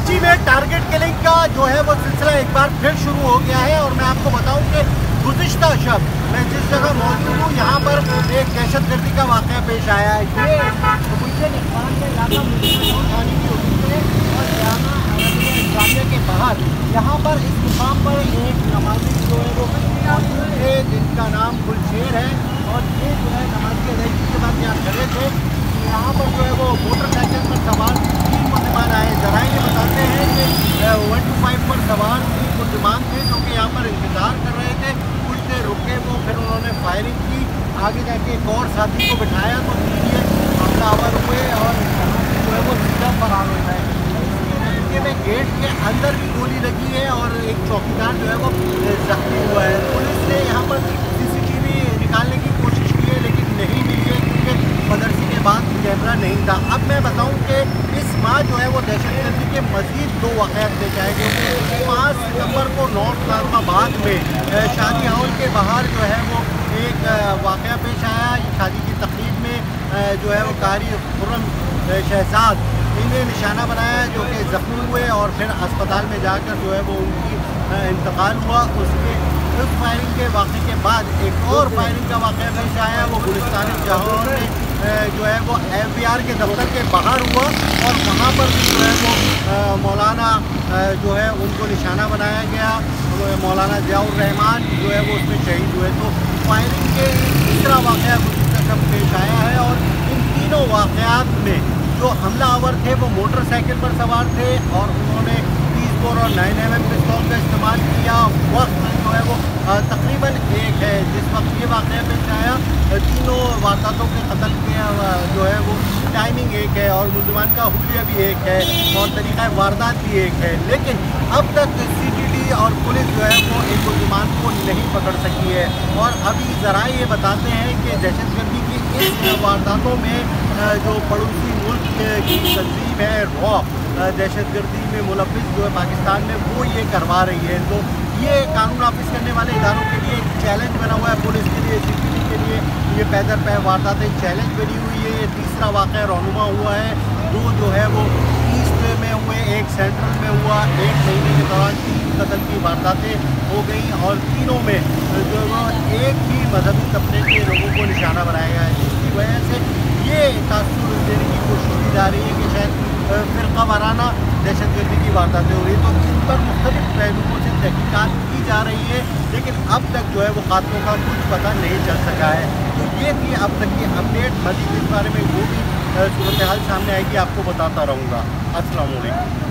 कराची में target killing का जो है वो सिलसिला एक बार फिर शुरू हो गया है। और मैं आपको बताऊं कि गुज़िश्ता शब मैं जिस जगह मौजूद हूँ यहाँ पर एक दहशतगर्दी का वाक़या पेश आया है। ये मुल्ज़िम इकबाल के इलाका थाने की हदूद है और जामा अरबिया इस्लामिया के बाहर यहाँ पर इस मुकाम पर एक नमाजी जो है वो मौजूद थे जिनका नाम गुलशेर है। और ये जो है नमाज की अदायगी के बाद यहाँ खड़े थे। यहाँ पर जो है वो मोटरसाइकिल पर सवार 3 मुल्ज़िमान आए। ज़रा ये बताते हैं कि 125 पर सवार 3 मुल्ज़िमान थे जो कि यहाँ पर इंतज़ार कर रहे थे। कुछ देर रुके वो, फिर उन्होंने फायरिंग की। आगे जाके एक और साथी को बिठाया तो ये हमलावर हुए और जो है वो सीधा फरार हो गए। इसके में गेट के अंदर भी गोली लगी है और एक चौकीदार जो है वो जख्मी हुआ है। पुलिस ने यहाँ पर CCTV निकालने की कोशिश की है लेकिन नहीं मिली है क्योंकि मदरसे के बाद कैमरा नहीं था। अब मैं बताऊं कि इस माह जो है वो दहशतगर्दी के मज़ीद 2 वाक़यात पेश आए क्योंकि 5 सितंबर को नॉर्थ इस्लामाबाद में शादी हॉल के बाहर जो है वो एक वाक़या पेश आया। शादी की तकरीब में जो है वो कारी खुर्रम शहजाद इन्हें निशाना बनाया जो कि ज़ख्मी हुए और फिर अस्पताल में जाकर जो है वो उनकी इंतकाल हुआ। उस फायरिंग के वाक़े के बाद एक और फायरिंग का वाक़या पेश आया। वो गुलिस्तान जहां में जो है वो FBR के दफ्तर के बाहर हुआ और वहाँ पर भी जो है वो मौलाना जो है उनको निशाना बनाया गया। मौलाना ज़ियाउर रहमान जो है वो उसमें शहीद हुए। तो फायरिंग के तीसरा वाक़या सब पेश आया है और इन तीनों वाक़यात में जो हमलावर थे वो मोटरसाइकिल पर सवार थे और उन्होंने 30 बोर और 9mm पिस्तौल का इस्तेमाल किया। वक्त जो है वो तकरीबन एक है जिस वक्त ये वाक़या पेश आया। तीनों वारदातों के कत्ल के जो है वो टाइमिंग एक है और मुल्ज़िमान का हुलिया भी एक है और तरीक़ा वारदात भी एक है। लेकिन अब तक CTD और पुलिस जो है वो एक मुल्ज़िमान को नहीं पकड़ सकी है। और अभी ज़रा ये बताते हैं कि दहशतगर्दी की इस वारदातों में जो पड़ोसी मुल्क की तंजीम है रॉ दहशतगर्दी में मुलविस जो है पाकिस्तान में वो ये करवा रही है। तो ये कानून नाफिज करने वाले इदारों के लिए एक चैलेंज बना हुआ है। पुलिस के लिए, CTD के लिए ये पैदर पै वारदातें चैलेंज बनी हुई है। ये तीसरा वाक़या रोनुमा हुआ है। 2 जो है वो ईस्ट में हुए, एक सेंट्रल में हुआ। 1 महीने के दौरान 3 कत्ल की वारदातें हो गई और तीनों में जो एक ही मजहबी तबके के लोगों को निशाना बनाया गया है। जिसकी वजह से ये तासुर देने की कोशिश की जा रही है कि शायद फ़िरका वाराना दहशतगर्दी की वारदातें हो रही है। तो इन पर मुख्तलिफ पहलुओं से तहकीकात की जा रही है लेकिन अब तक जो है वो कातलों का कुछ पता नहीं चल सका है। तो ये थी अब तक की अपडेट। मज़ीद इस बारे में वो भी सूरत हाल सामने आएगी आपको बताता रहूँगा। अस्सलाम वालेकुम।